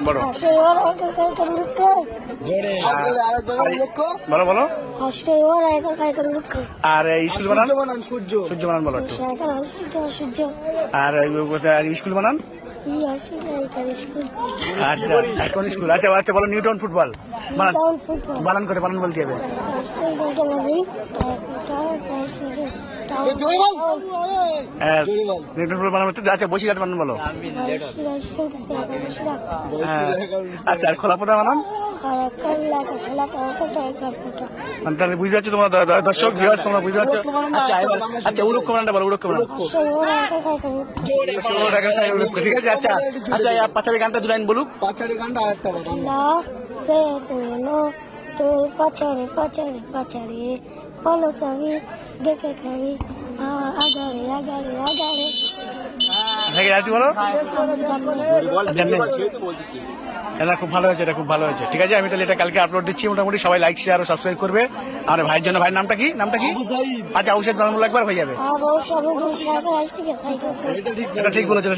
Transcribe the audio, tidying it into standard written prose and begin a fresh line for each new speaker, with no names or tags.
বলো বলো বলো। আর স্কুল বানান সূর্য বানান বলো একটু। আর স্কুল বানান। আচ্ছা কোন স্কুল? আচ্ছা আচ্ছা বলো নিউটন ফুটবল বানান। বানান করে বানান বলতে হবে। নিউটন ফুটবল বানান। আচ্ছা বসিরহাট বানান বলো। আচ্ছা আর খোলাপোতা বানান। তাহলে বুঝতে পারছো তোমার দর্শক তোমরা বুঝতে পারছো। আচ্ছা আচ্ছা উড়ক্ষ বানানটা বলো। উড়ক্ষ বানান। ঠিক আছে। আচ্ছা আচ্ছা পাঁচালি গানটা দু লাইন বলুক।
পাঁচালি গানটা আরেকটা
তোর পাচারে পাচারে পাচারে বলো সবই দেখে খাবি আগারে আগারে আগারে।
বলো এটা খুব ভালো হয়েছে। এটা খুব ভালো হয়েছে। ঠিক আছে আমি তাহলে এটা কালকে আপলোড দিচ্ছি। মোটামুটি সবাই লাইক শেয়ার ও সাবস্ক্রাইব করবে আমার ভাইয়ের জন্য। ভাইয়ের নামটা কি? নামটা কি? আচ্ছা ঔষধ বানানো একবার হয়ে যাবে।
ঠিক আছে
এটা ঠিক বলেছো।